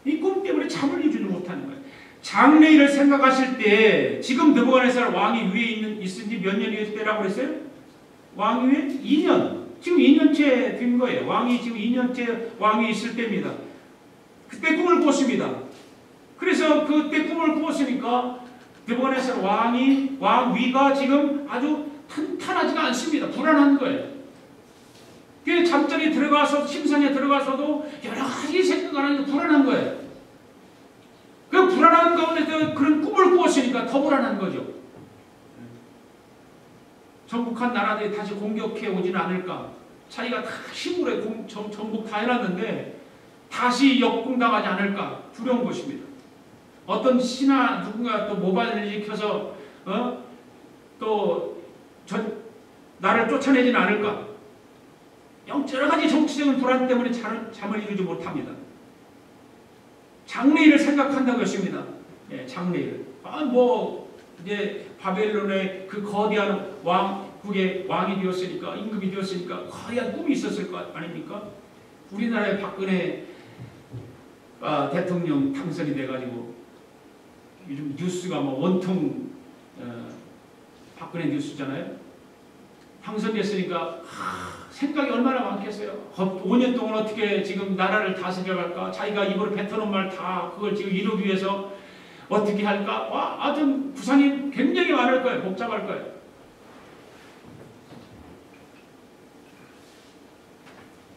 이 꿈 때문에 잠을 이루지 못하는 거예요. 장래일을 생각하실 때 지금 느부갓네살 왕이 위에 있은 지 몇 년이 때라고 그랬어요? 왕이 위에 2년. 지금 2년째 된 거예요. 왕이 지금 2년째 왕이 있을 때입니다. 그때 꿈을 꿨습니다. 그래서 그때 꿈을 꾸었으니까 느부갓네살 왕 위가 지금 아주 탄탄하지가 않습니다. 불안한 거예요. 그 잠자리에 들어가서 침상에 들어가서도 여러 가지 생각을 하니까 불안한 거예요. 그 불안한 가운데서 그런 꿈을 꾸었으니까 더 불안한 거죠. 정복한 나라들이 다시 공격해 오지는 않을까. 자기가 다 힘으로 정복 다 해놨는데 다시 역공당하지 않을까 두려운 것입니다. 어떤 신하 누군가 또 모발을 일으켜서 또 나를 쫓아내지는 않을까. 여러 가지 정치적인 불안 때문에 잠을 이루지 못합니다. 장래일을 생각한다고 했습니다. 예, 장래일. 이제 바벨론의 그 거대한 왕국의 왕이 되었으니까, 임금이 되었으니까 거대한 꿈이 있었을 거 아닙니까? 우리나라의 박근혜 대통령 당선이 돼가지고 요즘 뉴스가 원통 박근혜 뉴스잖아요. 당선됐으니까 생각이 얼마나 많겠어요. 5년 동안 어떻게 지금 나라를 다스려갈까? 자기가 입으로 뱉어놓은 말 다 그걸 지금 이루기 위해서 어떻게 할까? 아주 구상이 굉장히 많을 거예요. 복잡할 거예요.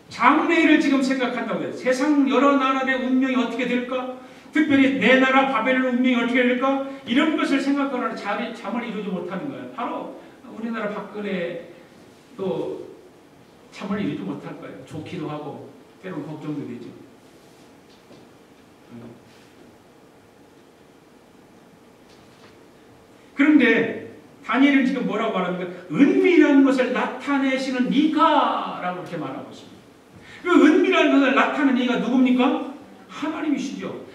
장래일을 지금 생각한다고 해요. 세상 여러 나라의 운명이 어떻게 될까? 특별히 내 나라 바벨론 운명이 어떻게 될까? 이런 것을 생각하는 잠을 이루지 못하는 거예요. 바로 우리나라 박근혜 또 잠을 이루지 못할 거예요. 좋기도 하고 때로는 걱정도 되죠. 그런데 다니엘은 지금 뭐라고 말합니까? 은밀한 것을 나타내시는 이가 라고 이렇게 말하고 있습니다. 그 은밀한 것을 나타내는 이가 누굽니까? 하나님이시죠.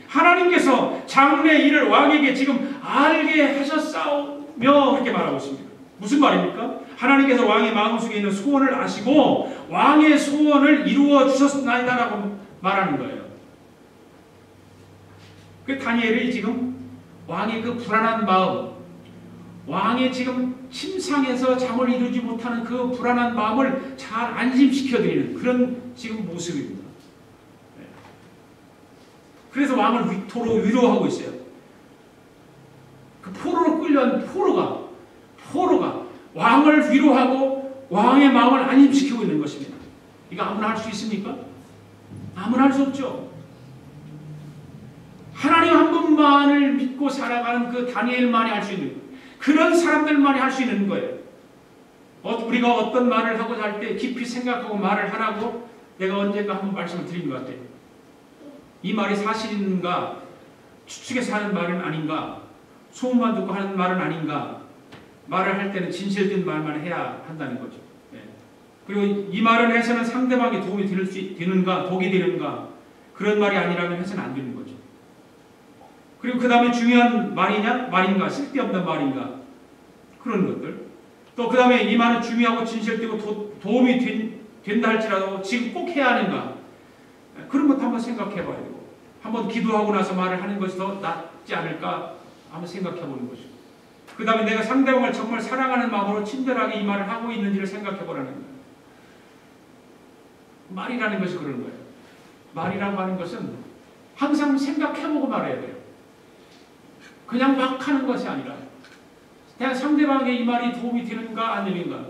하나님께서 장래 일을 왕에게 지금 알게 하셨사오며 그렇게 말하고 있습니다. 무슨 말입니까? 하나님께서 왕의 마음속에 있는 소원을 아시고 왕의 소원을 이루어 주셨나이다라고 말하는 거예요. 그 다니엘이 지금 왕의 그 불안한 마음, 왕의 지금 침상에서 잠을 이루지 못하는 그 불안한 마음을 잘 안심시켜드리는 그런 지금 모습입니다. 그래서 왕을 위토로 위로하고 있어요. 그 포로로 끌려온 포로가 왕을 위로하고 왕의 마음을 안심시키고 있는 것입니다. 이거 아무나 할 수 있습니까? 아무나 할 수 없죠. 하나님 한 분만을 믿고 살아가는 그 다니엘만이 할 수 있는 거예요. 그런 사람들만이 할 수 있는 거예요. 우리가 어떤 말을 하고자 할 때 깊이 생각하고 말을 하라고 내가 언젠가 한번 말씀을 드린 것 같아요. 이 말이 사실인가, 추측해서 하는 말은 아닌가, 소문만 듣고 하는 말은 아닌가, 말을 할 때는 진실된 말만 해야 한다는 거죠. 그리고 이 말을 해서는 상대방이 도움이 되는가, 독이 되는가, 그런 말이 아니라면 해서는 안 되는 거죠. 그리고 그 다음에 중요한 말인가, 쓸데없는 말인가, 그런 것들. 또 그 다음에 이 말은 중요하고 진실되고 도움이 된다 할지라도 지금 꼭 해야 하는가, 그런 것도 한번 생각해 봐야 되고, 한번 기도하고 나서 말을 하는 것이 더 낫지 않을까 한번 생각해 보는 것이고, 그 다음에 내가 상대방을 정말 사랑하는 마음으로 친절하게 이 말을 하고 있는지를 생각해 보라는 거예요. 말이라는 것이 그런 거예요. 말이라고 하는 것은 항상 생각해보고 말해야 돼요. 그냥 막 하는 것이 아니라 그냥 상대방의 이 말이 도움이 되는가 안 되는가.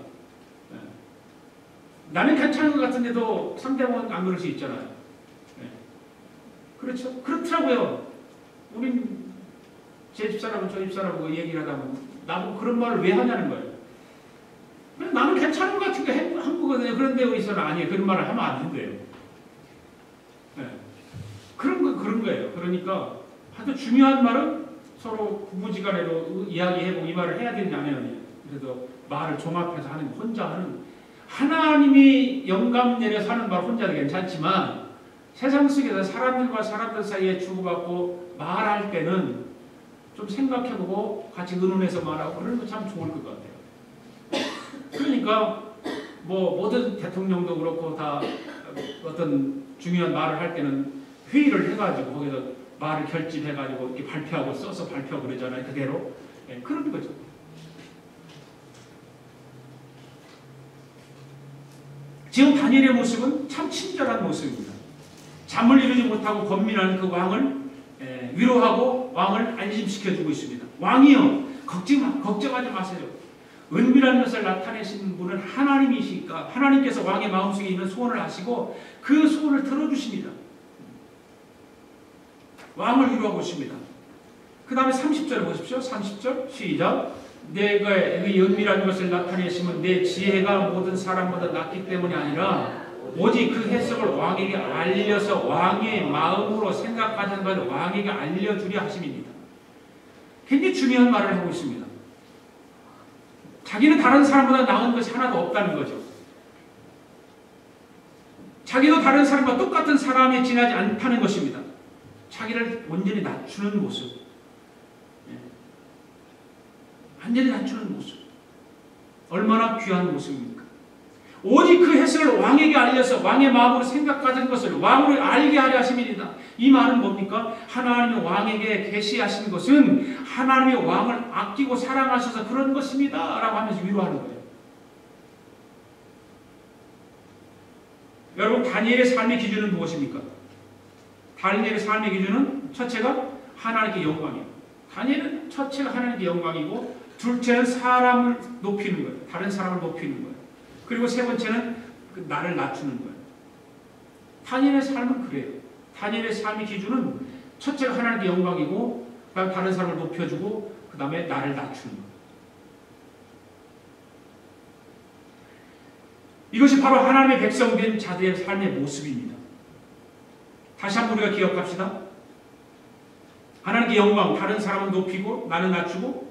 나는 괜찮은 것 같은데도 상대방은 안 그럴 수 있잖아요. 그렇죠? 그렇더라고요. 우린 제 집사람은 저 집사람하고 얘기를 하다 보면 나보고 그런 말을 왜 하냐는 거예요. 나는 괜찮은 것 같은 게 한 거거든요. 그런데 여기서는 아니에요. 그런 말을 하면 안 된대요. 그런 거예요. 그러니까 하여튼 중요한 말은 서로 부부지간에도 이야기해보고 이 말을 해야 되느냐 안 해야 되느냐. 그래서 말을 종합해서 하는, 혼자 하는, 하나님이 영감 내려서 하는 말 혼자도 괜찮지만 세상 속에서 사람들과 사람들 사이에 주고받고 말할 때는 좀 생각해보고 같이 의논해서 말하고 그러는 거 참 좋을 것 같아요. 그러니까 모든 대통령도 그렇고 다 어떤 중요한 말을 할 때는 회의를 해가지고 거기서 말을 결집해가지고 이렇게 발표하고 써서 발표하고 그러잖아요. 그대로. 그런 거죠. 지금 다니엘의 모습은 참 친절한 모습입니다. 잠을 이루지 못하고 권민하는 그 왕을 위로하고 왕을 안심시켜주고 있습니다. 왕이요, 걱정하지 마세요. 은밀한 것을 나타내신 분은 하나님이시니까 하나님께서 왕의 마음속에 있는 소원을 아시고 그 소원을 들어주십니다. 왕을 위로하고 있습니다. 그 다음에 30절 보십시오. 30절 시작. 내가 그 은밀한 것을 나타내시면 내 지혜가 모든 사람보다 낫기 때문이 아니라 오직 그 해석을 왕에게 알려서 왕의 마음으로 생각하는 것을 왕에게 알려주려 하심입니다. 굉장히 중요한 말을 하고 있습니다. 자기는 다른 사람보다 나은 것이 하나도 없다는 거죠. 자기도 다른 사람과 똑같은 사람이 지나지 않다는 것입니다. 자기를 온전히 낮추는 모습. 완전히 낮추는 모습. 얼마나 귀한 모습입니까? 오직 그 해석을 왕에게 알려서 왕의 마음으로 생각하는 것을 왕으로 알게 하려 하심이니이다. 이 말은 뭡니까? 하나님이 왕에게 계시하신 것은 하나님이 왕을 아끼고 사랑하셔서 그런 것입니다 라고 하면서 위로하는 거예요. 여러분, 다니엘의 삶의 기준은 무엇입니까? 다니엘의 삶의 기준은 첫째가 하나님께 영광이에요. 다니엘은 첫째가 하나님께 영광이고, 둘째는 사람을 높이는 거예요. 다른 사람을 높이는 거예요. 그리고 세 번째는 나를 낮추는 거예요. 다니엘의 삶은 그래요. 다니엘의 삶의 기준은 첫째가 하나님께 영광이고, 그다음 다른 사람을 높여주고, 그 다음에 나를 낮추는 거예요. 이것이 바로 하나님의 백성된 자들의 삶의 모습입니다. 다시 한번 우리가 기억합시다. 하나님께 영광, 다른 사람을 높이고 나는 낮추고,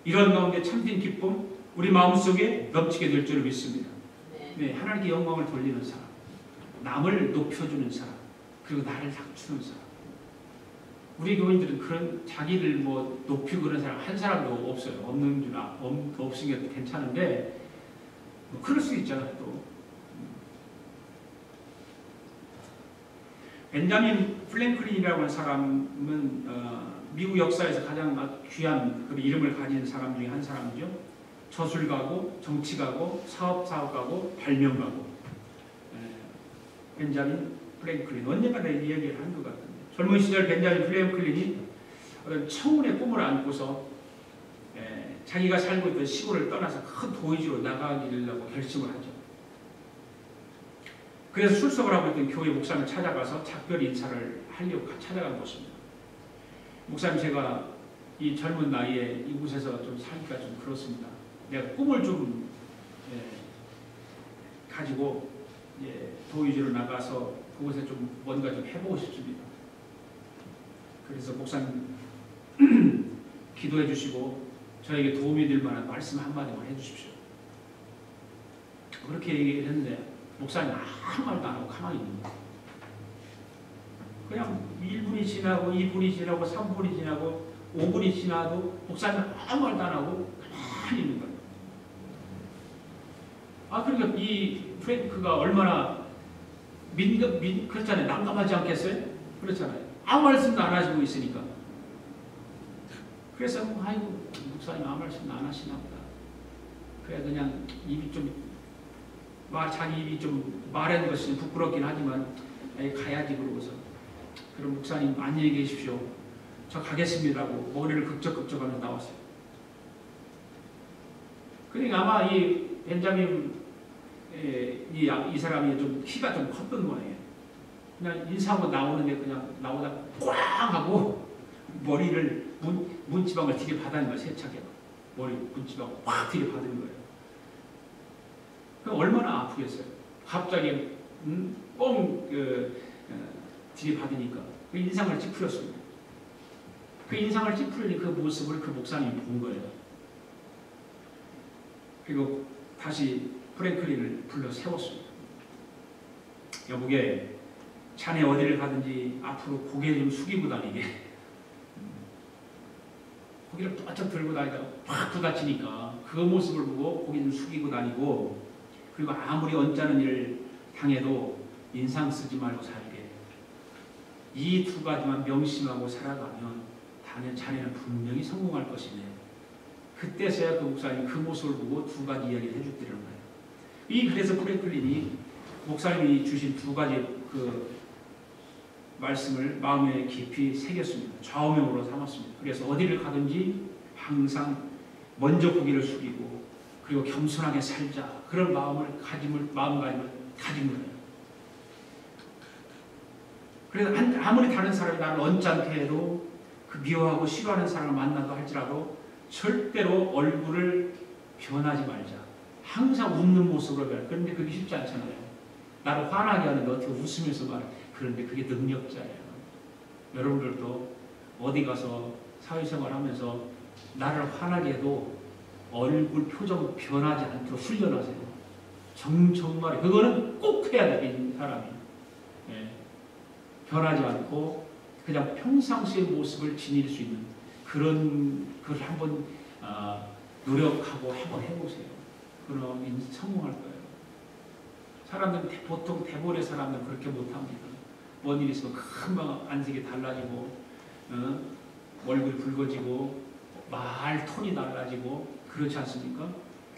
이런 가운데 참된 기쁨 우리 마음속에 넘치게 될 줄을 믿습니다. 네, 하나님께 영광을 돌리는 사람, 남을 높여주는 사람, 그리고 나를 낮추는 사람. 우리 교인들은 그런 자기를 뭐 높이고 그런 사람 한 사람도 없어요. 없는 줄 없으니까 괜찮은데 뭐 그럴 수 있잖아요. 또 벤자민 플랭클린이라고 하는 사람은 미국 역사에서 가장 귀한 그 이름을 가진 사람 중에 한 사람이죠. 저술가고 정치가고 사업가고 발명가고 벤자민 플랭클린. 언젠가 내 이야기를 한 것 같은데, 젊은 시절 벤자민 플랭클린이 어떤 청운의 꿈을 안고서 자기가 살고 있던 시골을 떠나서 큰 도시로 나가기를 결심을 하죠. 그래서 출석을 하고 있던 교회 목사님을 찾아가서 작별 인사를 하려고 찾아간 것입니다. 목사님, 제가 이 젊은 나이에 이곳에서 좀 살기가 좀 그렇습니다. 내가 꿈을 좀 가지고 도의지로 나가서 그곳에 좀 뭔가 좀 해보고 싶습니다. 그래서 목사님 기도해 주시고 저에게 도움이 될 만한 말씀 한마디만 해주십시오. 그렇게 얘기를 했는데 목사님 아무 말도 안 하고 가만히 있는 거예요. 그냥 1분이 지나고 2분이 지나고 3분이 지나고 5분이 지나도 목사님 아무 말도 안 하고 가만히 있는 거예요. 그러니까 이 프랭크가 얼마나 그렇잖아요. 난감하지 않겠어요? 그렇잖아요. 아무 말씀도 안 하시고 있으니까. 그래서 아이고, 목사님 아무 말씀도 안 하시나 보다. 그래 그냥 입이 좀 자기 입이 좀 말하는 것이 부끄럽긴 하지만 가야지 그러고서, 그럼 목사님 안녕히 계십시오. 저 가겠습니다라고 머리를 극적극적하면서 나왔어요. 그러니까 아마 이 벤자민 이 사람이 좀 키가 좀 컸던 거예요. 그냥 인사하고 나오는데 그냥 나오다 꽝 하고 머리를 문지방을 들이받는 거예요. 세차게 머리 문지방을 확 들이받는 거예요. 그럼 얼마나 아프겠어요. 갑자기 뻥 들이받으니까 그 인상을 찌푸렸습니다. 그 인상을 찌푸린 그 모습을 그 목사님이 본 거예요. 그리고 다시 프랭클린을 불러 세웠습니다. 여보게, 자네 어디를 가든지 앞으로 고개 좀 숙이고 다니게. 고개를 바짝 들고 다니다가 확 부딪히니까 그 모습을 보고 고개 좀 숙이고 다니고, 그리고 아무리 언짢은 일을 당해도 인상 쓰지 말고 살게. 이 두 가지만 명심하고 살아가면 자네는 분명히 성공할 것이네. 그때서야 그 목사님이 그 모습을 보고 두 가지 이야기를 해줬다는 거예요. 그래서 프랭클린이 목사님이 주신 두 가지 그 말씀을 마음에 깊이 새겼습니다. 좌우명으로 삼았습니다. 그래서 어디를 가든지 항상 먼저 고개를 숙이고 그리고 겸손하게 살자, 그런 마음가짐을 가진 거예요. 그래서 아무리 다른 사람이 나를 언짢게 해도, 그 미워하고 싫어하는 사람을 만나도 할지라도 절대로 얼굴을 변하지 말자. 항상 웃는 모습으로 변해. 그런데 그게 쉽지 않잖아요. 나를 화나게 하는데 어떻게 웃으면서 말해. 그런데 그게 능력자예요. 여러분들도 어디 가서 사회생활 하면서 나를 화나게 해도 얼굴 표정 변하지 않도록 훈련하세요. 정말 그거는 꼭 해야 돼, 이 사람이. 변하지 않고 그냥 평상시의 모습을 지닐 수 있는 그런 걸 한번 노력하고 한번 해보세요. 그럼 성공할 거예요. 사람들은 보통 대부분의 사람들은 그렇게 못합니다. 뭔 일이 있으면 금방 안색이 달라지고 얼굴이 붉어지고 말 톤이 달라지고 그렇지 않습니까?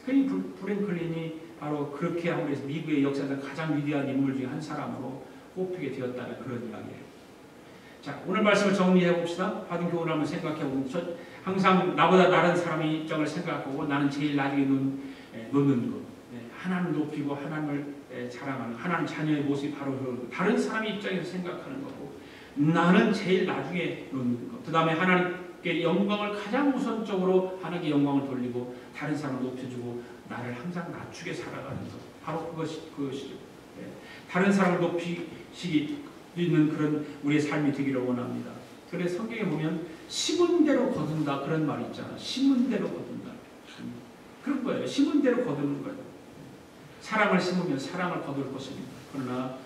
프랭클린이 바로 그렇게 함으로 해서 미국의 역사상 가장 위대한 인물 중에 한 사람으로 꼽히게 되었다는 그런 이야기예요. 자, 오늘 말씀을 정리해 봅시다. 받은 교훈을 한번 생각해 보면 항상 나보다 다른 사람의 입장을 생각하고 나는 제일 나중에 놓는 것. 하나님을 높이고 하나님을 자랑하는 하나님 자녀의 모습이 바로 다른 사람의 입장에서 생각하는 거고 나는 제일 나중에 놓는 것. 그 다음에 하나님께 영광을 가장 우선적으로 하나님께 영광을 돌리고 다른 사람을 높여주고 나를 항상 낮추게 살아가는 것. 바로 그것이죠. 다른 사람을 높이시기 있는 그런 우리의 삶이 되기를 원합니다. 그래서 성경에 보면 심은 대로 거둔다 그런 말이 있잖아. 심은 대로 거둔다. 그런 거예요. 심은 대로 거두는 거예요. 사랑을 심으면 사랑을 거둘 것입니다. 그러나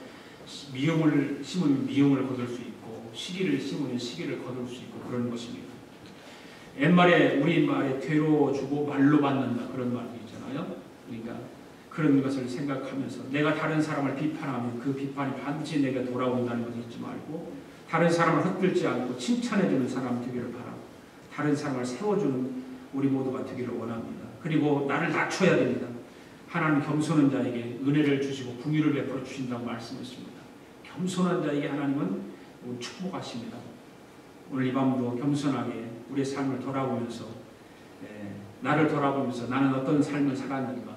미움을 심으면 미움을 거둘 수 있고 시기를 심으면 시기를 거둘 수 있고 그런 것입니다. 옛말에 우리 말에 되로 주고 말로 받는다 그런 말이 있잖아요. 그러니까 그런 것을 생각하면서 내가 다른 사람을 비판하면 그 비판이 반드시 내게 돌아온다는 것을 잊지 말고 다른 사람을 헛들지 않고 칭찬해주는 사람 되기를 바라고 다른 사람을 세워주는 우리 모두가 되기를 원합니다. 그리고 나를 낮춰야 됩니다. 하나님 겸손한 자에게 은혜를 주시고 긍휼을 베풀어 주신다고 말씀했습니다. 겸손한 자에게 하나님은 축복하십니다. 오늘 이 밤도 겸손하게 우리의 삶을 돌아보면서 나를 돌아보면서 나는 어떤 삶을 살았는가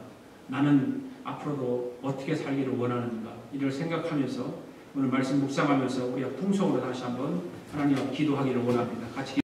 나는 앞으로도 어떻게 살기를 원하는가 이를 생각하면서 오늘 말씀 묵상하면서 우리가 풍성으로 다시 한번 하나님 앞 기도하기를 원합니다. 같이